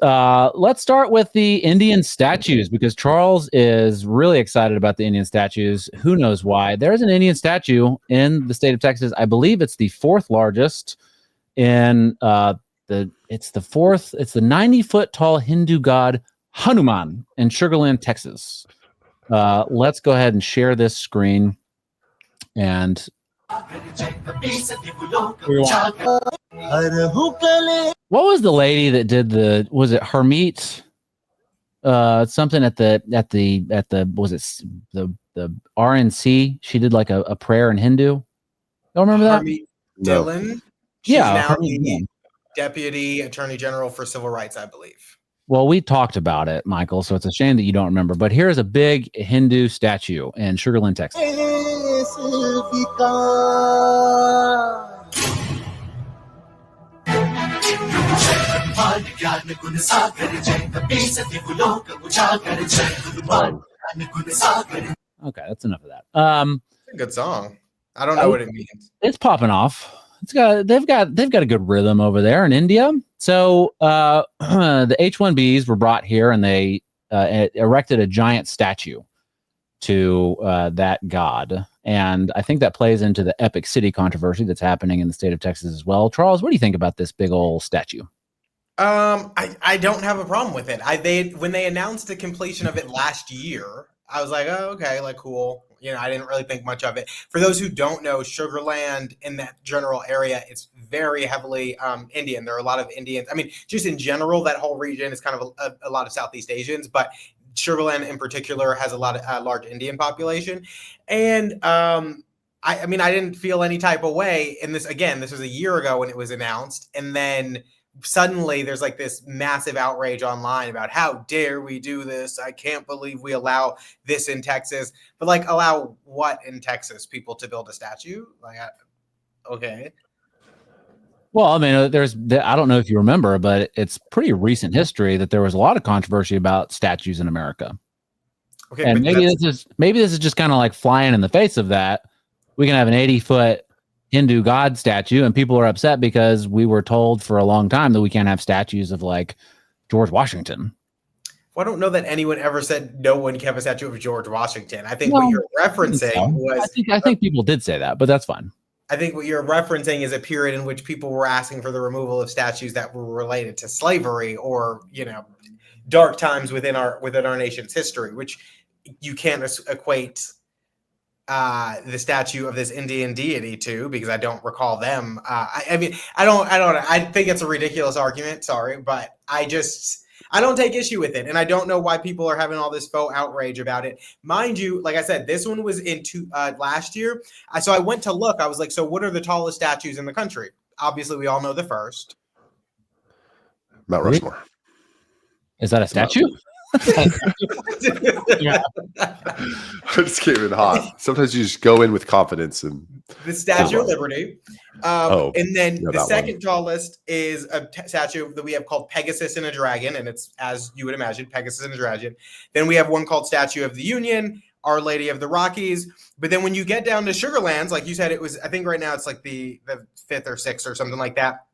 Let's start with the Indian statues because Charles is really excited about the Indian statues. Who knows why? There's an Indian statue in the state of Texas. I believe it's the fourth largest in it's the 90-foot tall Hindu god Hanuman in Sugar Land, Texas. Let's go ahead and share this screen. And what was the lady that did was it Hermit? Something at the was it the RNC? She did like a prayer in Hindu. Don't remember that? Hermit Dillon. No. She's now the Deputy Attorney General for Civil Rights, I believe. Well, we talked about it, Michael, so it's a shame that you don't remember. But here's a big Hindu statue in Sugar Land, Texas. Okay, that's enough of that. It's a good song. I don't know what it means. It's popping off. They've got a good rhythm over there in India. So the H-1Bs were brought here and they erected a giant statue to that god. And I think that plays into the Epic City controversy that's happening in the state of Texas as well. Charles, what do you think about this big old statue? I don't have a problem with it. When they announced the completion of it last year, I was like, oh, okay, like cool. You know, I didn't really think much of it. For those who don't know, Sugar Land in that general area, it's very heavily Indian. There are a lot of Indians. I mean, just in general, that whole region is kind of a lot of Southeast Asians, but Sugar Land in particular has a lot of large Indian population. And I mean, I didn't feel any type of way in this. Again, this was a year ago when it was announced. And then suddenly there's like this massive outrage online about how dare we do this? I can't believe we allow this in Texas. But like, allow what in Texas? People to build a statue? Like, okay. Well, I mean, I don't know if you remember, but it's pretty recent history that there was a lot of controversy about statues in America. Okay, and maybe this is just kind of like flying in the face of that. We can have an 80-foot Hindu god statue, and people are upset because we were told for a long time that we can't have statues of like George Washington. Well, I don't know that anyone ever said no one can have a statue of George Washington. I think what you're referencing was... I think people did say that, but that's fine. I think what you're referencing is a period in which people were asking for the removal of statues that were related to slavery or, you know, dark times within our nation's history, which you can't equate the statue of this Indian deity to, because I don't recall them. I mean, I think it's a ridiculous argument. Sorry, but I don't take issue with it. And I don't know why people are having all this faux outrage about it. Mind you, like I said, this one was last year. So I went to look. I was like, so what are the tallest statues in the country? Obviously, we all know the first. Mount Rushmore. Is that a statue? Yeah. I just came in hot. Sometimes you just go in with confidence. And the Statue of Liberty. And then the second tallest is a statue that we have called Pegasus and a Dragon. And it's, as you would imagine, Pegasus and a Dragon. Then we have one called Statue of the Union, Our Lady of the Rockies. But then when you get down to Sugar Lands, like you said, it was, I think right now it's like the fifth or sixth or something like that.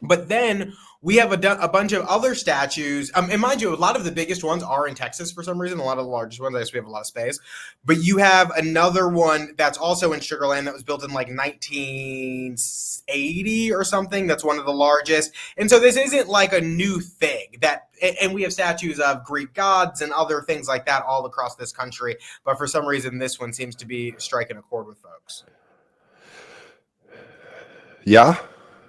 But then we have a bunch of other statues. And mind you, a lot of the biggest ones are in Texas for some reason. A lot of the largest ones, I guess we have a lot of space. But you have another one that's also in Sugar Land that was built in like 1980 or something. That's one of the largest. And so this isn't like a new thing. And we have statues of Greek gods and other things like that all across this country. But for some reason, this one seems to be striking a chord with folks. Yeah.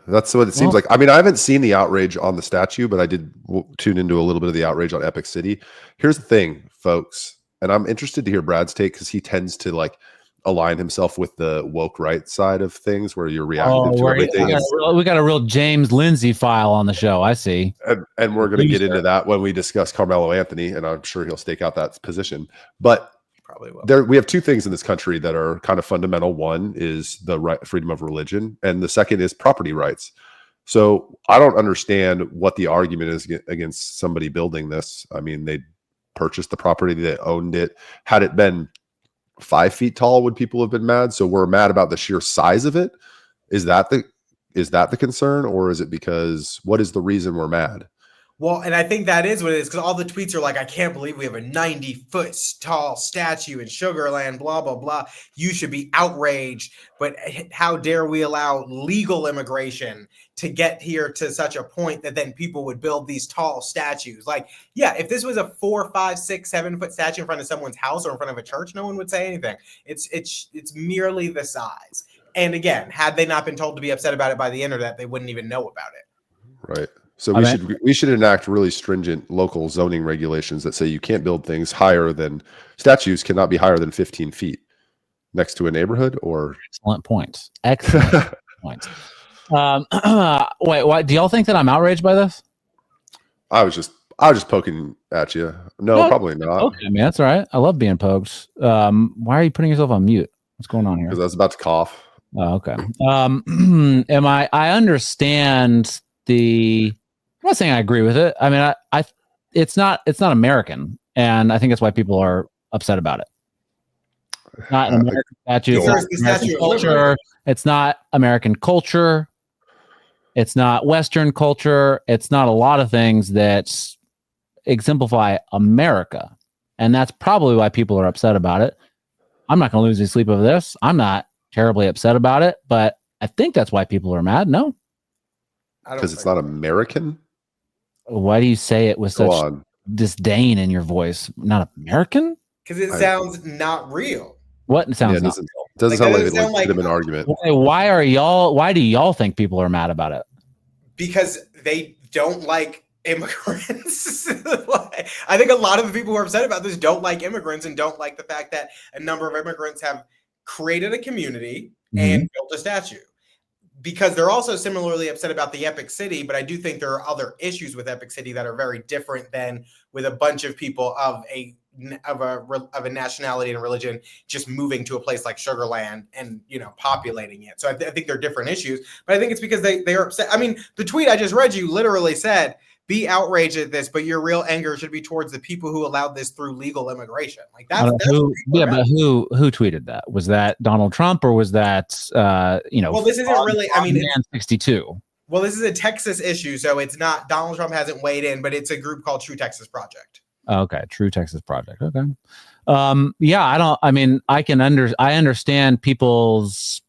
That's what it seems like. I mean, I haven't seen the outrage on the statue, but I did tune into a little bit of the outrage on Epic City. Here's the thing, folks, and I'm interested to hear Brad's take because he tends to like align himself with the woke right side of things where you're reactive to everything. We got a real James Lindsay file on the show, I see. And we're going to get into that when we discuss Carmelo Anthony, and I'm sure he'll stake out that position. But probably will. We have two things in this country that are kind of fundamental. One is the right, freedom of religion, and the second is property rights. So I don't understand what the argument is against somebody building this. I mean, they purchased the property, they owned it. Had it been 5 feet tall, would people have been mad? So we're mad about the sheer size of it. Is that the concern, or is it because what is the reason we're mad? Well, and I think that is what it is, because all the tweets are like, I can't believe we have a 90-foot tall statue in Sugar Land, blah, blah, blah. You should be outraged. But how dare we allow legal immigration to get here to such a point that then people would build these tall statues? Like, yeah, if this was a 4, 5, 6, 7-foot statue in front of someone's house or in front of a church, no one would say anything. It's merely the size. And again, had they not been told to be upset about it by the internet, they wouldn't even know about it. Right. So we should enact really stringent local zoning regulations that say you can't build things higher than statues cannot be higher than 15 feet next to a neighborhood. Or excellent point. Excellent point. Wait, what? Do y'all think that I'm outraged by this? I was just poking at you. No, probably not. Okay, man, that's all right. I love being poked. Why are you putting yourself on mute? What's going on here? Because I was about to cough. Oh, okay. I understand the. I'm not saying I agree with it. I mean, it's not American, and I think that's why people are upset about it. It's not an American statue. It's not American culture. It's not American culture. It's not Western culture. It's not a lot of things that exemplify America, and that's probably why people are upset about it. I'm not going to lose any sleep over this. I'm not terribly upset about it, but I think that's why people are mad. No, because it's not American. Why do you say it with such disdain in your voice? Not American? Because it sounds not real. What sounds? Yeah, it doesn't sound like a legitimate argument. Why do y'all think people are mad about it? Because they don't like immigrants. I think a lot of the people who are upset about this don't like immigrants and don't like the fact that a number of immigrants have created a community and built a statue. Because they're also similarly upset about the Epic City, but I do think there are other issues with Epic City that are very different than with a bunch of people of a nationality and religion just moving to a place like Sugar Land and populating it. So I think they're different issues, but I think it's because they are upset. I mean, the tweet I just read you literally said, "Be outraged at this, but your real anger should be towards the people who allowed this through legal immigration." Like that's but who tweeted that? Was that Donald Trump or was that Well, this isn't really. I mean, 62. Well, this is a Texas issue, so it's not. Donald Trump hasn't weighed in, but it's a group called True Texas Project. Okay, True Texas Project. Okay. Yeah, I understand people's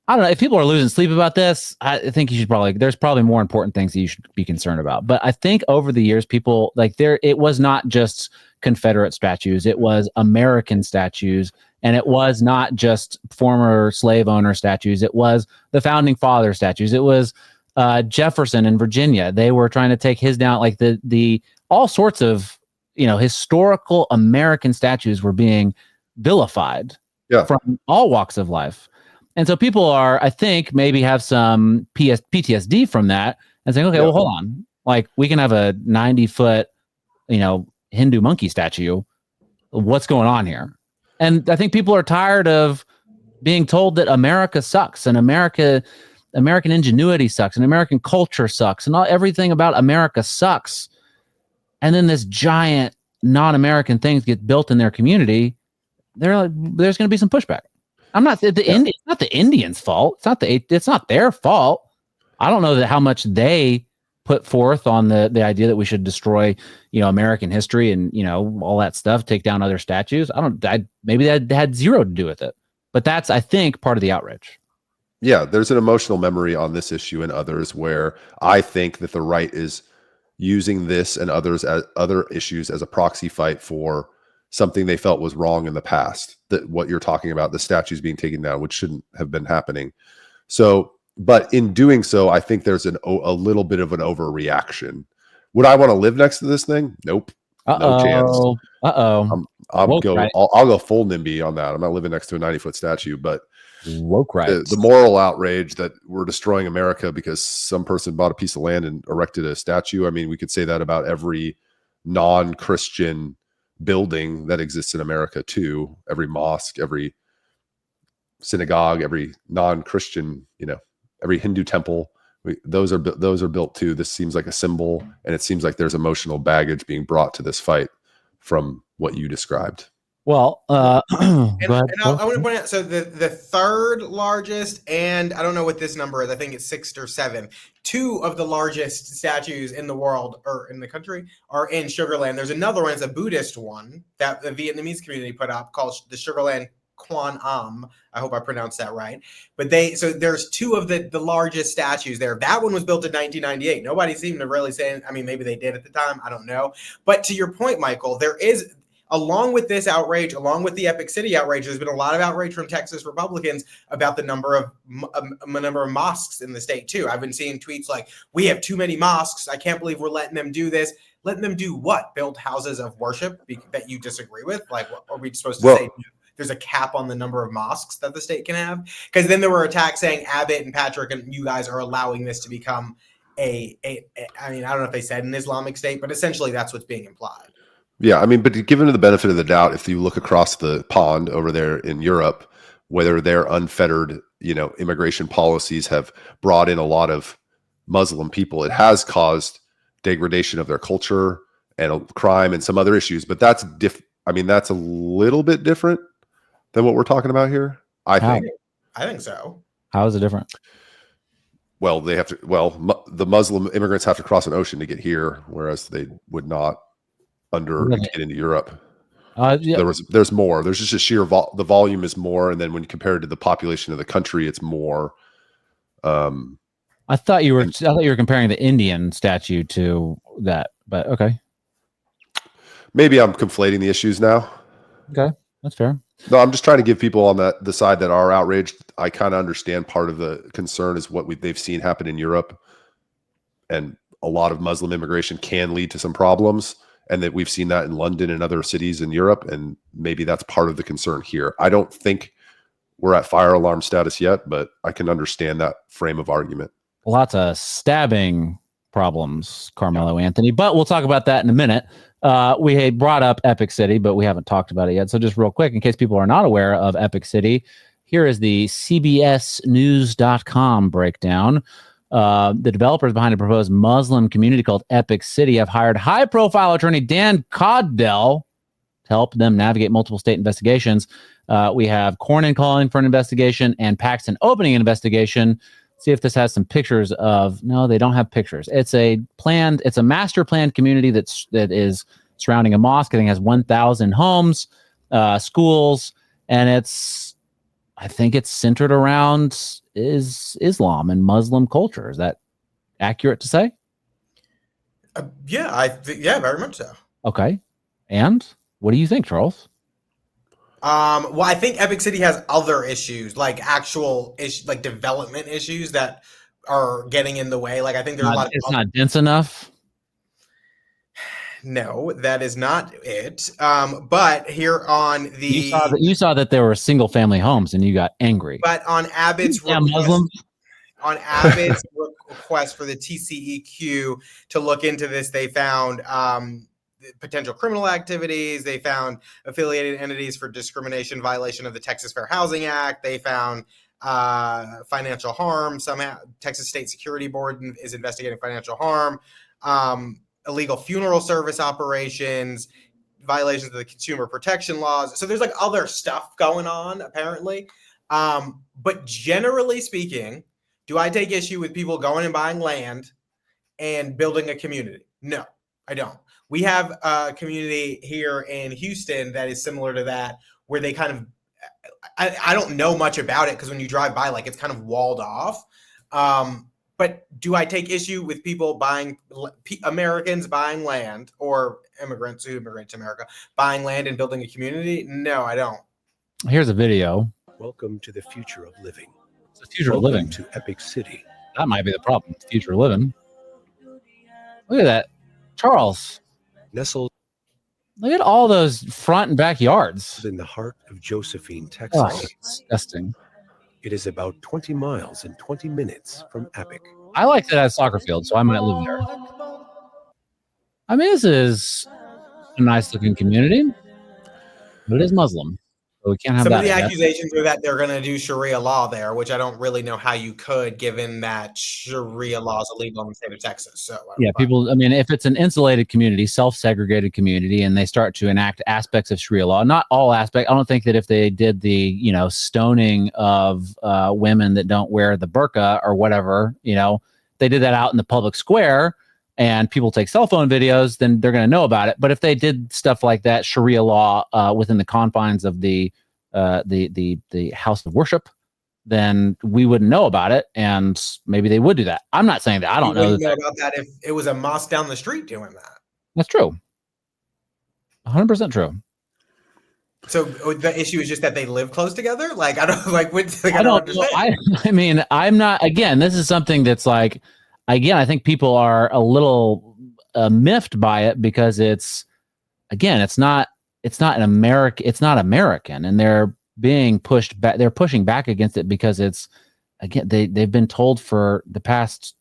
I don't know if people are losing sleep about this. I think there's probably more important things that you should be concerned about. But I think over the years, people it was not just Confederate statues. It was American statues. And it was not just former slave owner statues. It was the founding father statues. It was Jefferson in Virginia. They were trying to take his down, like the all sorts of, historical American statues were being vilified from all walks of life. And so people are, I think, maybe have some PTSD from that and saying, okay, well, hold on. Like we can have a 90-foot, Hindu monkey statue. What's going on here? And I think people are tired of being told that America sucks and American ingenuity sucks and American culture sucks and everything about America sucks. And then this giant non-American things get built in their community. There's going to be some pushback. I'm not it's not the Indians' fault. It's not their fault. I don't know how much they put forth on the idea that we should destroy, American history and, all that stuff, take down other statues. Maybe that had zero to do with it, but that's, I think, part of the outrage. Yeah. There's an emotional memory on this issue and others where I think that the right is using this and other issues as a proxy fight for something they felt was wrong in the past, that what you're talking about, the statues being taken down, which shouldn't have been happening. So, but in doing so, I think there's a little bit of an overreaction. Would I want to live next to this thing? Nope. No chance. I'll go full NIMBY on that. I'm not living next to a 90-foot statue, but woke rights. The moral outrage that we're destroying America because some person bought a piece of land and erected a statue. I mean, we could say that about every non-Christian building that exists in America too. Every mosque, every synagogue, every non-Christian, every Hindu temple, those are built too. This seems like a symbol, and it seems like there's emotional baggage being brought to this fight from what you described. Well, go ahead. And I want to point out, so the third largest, and I don't know what this number is, I think it's 6th or 7th, two of the largest statues in the world, or in the country, are in Sugarland. There's another one, it's a Buddhist one, that the Vietnamese community put up called the Sugarland Quan Am. I hope I pronounced that right. But so there's two of the largest statues there. That one was built in 1998. Nobody seemed to really say, I mean, maybe they did at the time, I don't know. But to your point, Michael, there is, along with this outrage, along with the Epic City outrage, there's been a lot of outrage from Texas Republicans about the number of mosques in the state too. I've been seeing tweets like, "We have too many mosques. I can't believe we're letting them do this." Letting them do what? Build houses of worship that you disagree with? Like, what are we supposed to say? There's a cap on the number of mosques that the state can have? Because then there were attacks saying Abbott and Patrick and you guys are allowing this to become I mean, I don't know if they said an Islamic state, but essentially that's what's being implied. Yeah, I mean, but given the benefit of the doubt, if you look across the pond over there in Europe, whether their unfettered, immigration policies have brought in a lot of Muslim people, it has caused degradation of their culture and crime and some other issues. But that's that's a little bit different than what we're talking about here. I think so. How is it different? Well, the Muslim immigrants have to cross an ocean to get here, whereas they would not to get into Europe. Yeah. There's more. There's just a sheer the volume is more, and then when compared to the population of the country, it's more. I thought you were comparing the Indian statue to that, but okay. Maybe I'm conflating the issues now. Okay, that's fair. No, I'm just trying to give people on the side that are outraged. I kind of understand part of the concern is what they've seen happen in Europe, and a lot of Muslim immigration can lead to some problems. And that we've seen that in London and other cities in Europe. And maybe that's part of the concern here. I don't think we're at fire alarm status yet, but I can understand that frame of argument. Lots of stabbing problems, Carmelo Anthony, but we'll talk about that in a minute. We had brought up Epic City, but we haven't talked about it yet. So just real quick, in case people are not aware of Epic City, here is the CBSnews.com breakdown. The developers behind a proposed Muslim community called Epic City have hired high-profile attorney Dan Codell to help them navigate multiple state investigations. We have Cornyn calling for an investigation and Paxton opening an investigation. See if this has some pictures of. No, they don't have pictures. It's a master planned community that is surrounding a mosque. I think it has 1,000 homes, schools, and I think it's centered around Islam and Muslim culture. Is that accurate to say? Yeah, very much so. Okay. And what do you think, Charles? Well, I think Epic City has other issues, like actual like development issues that are getting in the way. Like I think there's a lot of. It's not dense enough. No, that is not it. But here on the you saw that there were single family homes and you got angry. But on Abbott's request for the TCEQ to look into this, they found potential criminal activities. They found affiliated entities for discrimination violation of the Texas Fair Housing Act. They found financial harm. Somehow, Texas State Security Board is investigating financial harm. Illegal funeral service operations, violations of the consumer protection laws. So there's like other stuff going on apparently. But generally speaking, do I take issue with people going and buying land and building a community? No, I don't. We have a community here in Houston that is similar to that, where they kind of, I don't know much about it because when you drive by, like it's kind of walled off. But do I take issue with people Americans buying land, or immigrants who immigrate to America buying land and building a community? No, I don't. Here's a video. Welcome to the future of living. It's the future of living. To Epic City. That might be the problem. Future of living. Look at that. Charles. Nestled. Look at all those front and backyards. In the heart of Josephine, Texas. Oh, disgusting. It is about 20 miles and 20 minutes from Epic. I like that as a soccer field, so I might live there. I mean, this is a nice looking community, but it is Muslim. So we can't have Some that. of the I guess. accusations are that they're going to do Sharia law there, which I don't really know how you could, given that Sharia law is illegal in the state of Texas. So Yeah, people. I mean, if it's an insulated community, self-segregated community, and they start to enact aspects of Sharia law, not all aspects. I don't think that if they did the stoning of women that don't wear the burqa or whatever, they did that out in the public square, and people take cell phone videos, then they're going to know about it. But if they did stuff like that, Sharia law within the confines of the house of worship, then we wouldn't know about it, and maybe they would do that. I'm not saying that. I don't know. Wouldn't know about that if it was a mosque down the street doing that. That's true. 100% true. So the issue is just that they live close together. Like I don't I don't know. I mean, I'm not. Again, this is something that's like. Again, I think people are a little miffed by it because it's not an American. It's not American, and they're being pushed back. They're pushing back against it because it's they've been told for the past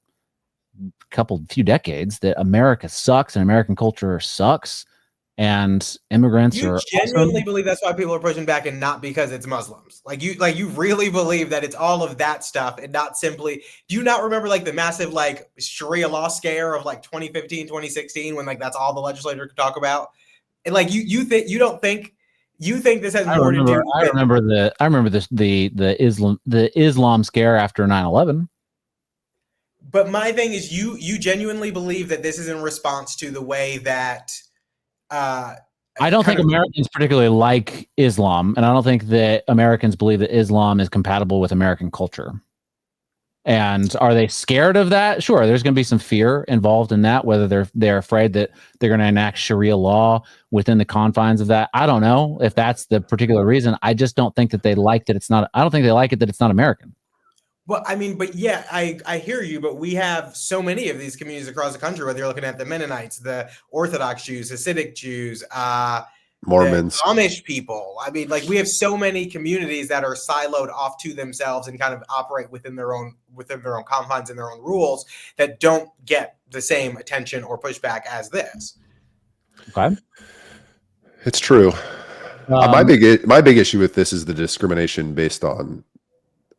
few decades that America sucks and American culture sucks, and immigrants are. You genuinely believe that's why people are pushing back, and not because it's Muslims. You really believe that it's all of that stuff, and not simply. Do you not remember the massive Sharia law scare of 2015, 2016 when that's all the legislator could talk about? And you think this has more to do? I remember the Islam scare after 9/11. But my thing is, you genuinely believe that this is in response to the way that. I don't think Americans particularly like Islam, and I don't think that Americans believe that Islam is compatible with American culture. And are they scared of that? Sure, there's going to be some fear involved in that, whether they're afraid that they're going to enact Sharia law within the confines of that. I don't know if that's the particular reason. I just don't think that they like that it's not. I don't think they like it that it's not American. Well, I mean, but yeah, I hear you, but we have so many of these communities across the country, whether you're looking at the Mennonites, the Orthodox Jews, Hasidic Jews, Mormons, Amish people. I mean, we have so many communities that are siloed off to themselves and kind of operate within their own confines and their own rules that don't get the same attention or pushback as this. Okay. It's true. My big issue with this is the discrimination based on.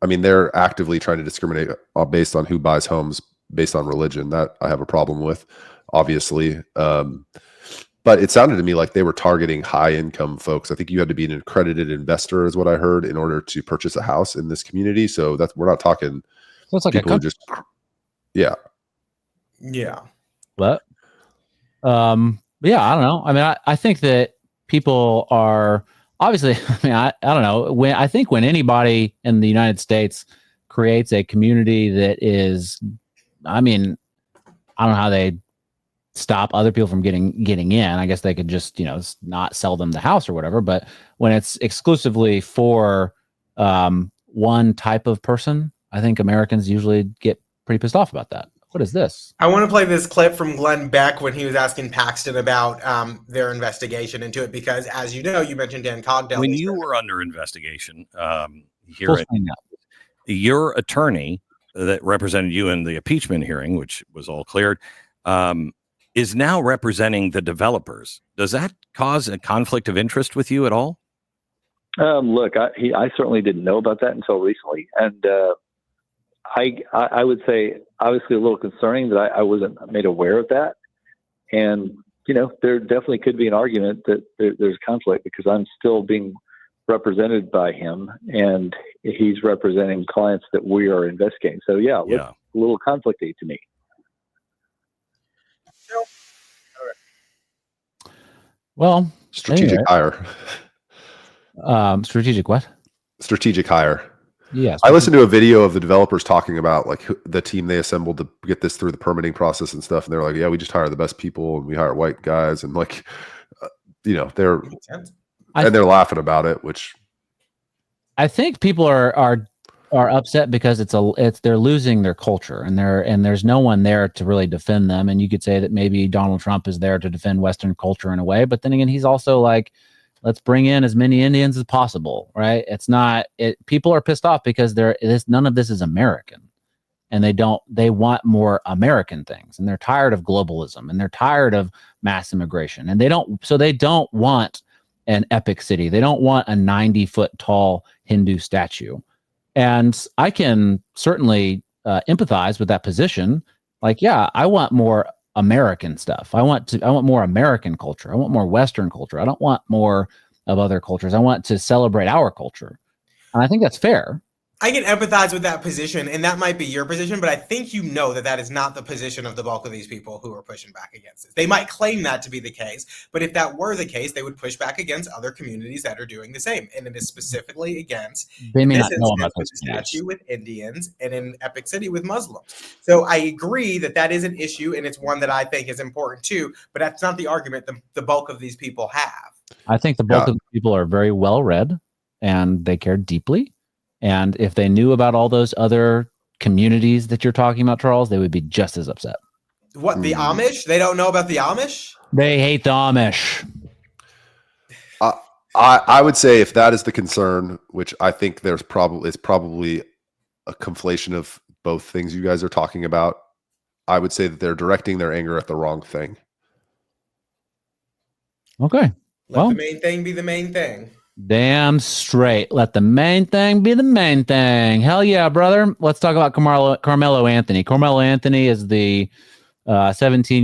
I mean, they're actively trying to discriminate based on who buys homes based on religion. That I have a problem with, obviously. But it sounded to me like they were targeting high-income folks. I think you had to be an accredited investor, is what I heard, in order to purchase a house in this community. So we're not talking. So it's like people a who just, yeah. But, yeah, I don't know. I mean, I think that people are. Obviously, I mean, I don't know. When anybody in the United States creates a community that is, I mean, I don't know how they stop other people from getting in. I guess they could just, not sell them the house or whatever. But when it's exclusively for one type of person, I think Americans usually get pretty pissed off about that. What is this? I want to play this clip from Glenn Beck when he was asking Paxton about their investigation into it, because, as you know, you mentioned Dan Cogdell. When you were under investigation here, your attorney that represented you in the impeachment hearing, which was all cleared, is now representing the developers. Does that cause a conflict of interest with you at all? Look, I certainly didn't know about that until recently, and I would say obviously a little concerning that I wasn't made aware of that. And, there definitely could be an argument that there's conflict because I'm still being represented by him and he's representing clients that we are investigating. So yeah. A little conflicty to me. Well, strategic hire. Strategic what? Strategic hire. Yes. I listened to a video of the developers talking about the team they assembled to get this through the permitting process and stuff. And they're like, yeah, we just hire the best people and we hire white guys. And they're laughing about it, which I think people are upset because they're losing their culture and there's no one there to really defend them. And you could say that maybe Donald Trump is there to defend Western culture in a way, but then again, he's also let's bring in as many Indians as possible, right? People are pissed off because none of this is American, and they want more American things, and they're tired of globalism, and they're tired of mass immigration, and they don't want an epic city. They don't want a 90-foot tall Hindu statue. And I can certainly empathize with that position. Like, yeah, I want more American stuff. I want more American culture. I want more Western culture. I don't want more of other cultures. I want to celebrate our culture. And I think that's fair. I can empathize with that position, and that might be your position, but I think you know that is not the position of the bulk of these people who are pushing back against it. They might claim that to be the case, but if that were the case, they would push back against other communities that are doing the same, and it is specifically against they may not know about the statue with Indians and in Epic City with Muslims. So I agree that is an issue, and it's one that I think is important too, but that's not the argument the bulk of these people have. I think the bulk of the people are very well read, and they care deeply. And if they knew about all those other communities that you're talking about, Charles, they would be just as upset. What, the Amish? They don't know about the Amish? They hate the Amish. I would say if that is the concern, which I think there's probably a conflation of both things you guys are talking about, I would say that they're directing their anger at the wrong thing. Okay. Let the main thing be the main thing. Damn straight. Let the main thing be the main thing. Hell yeah, brother. Let's talk about Carmelo Anthony. Carmelo Anthony is the 17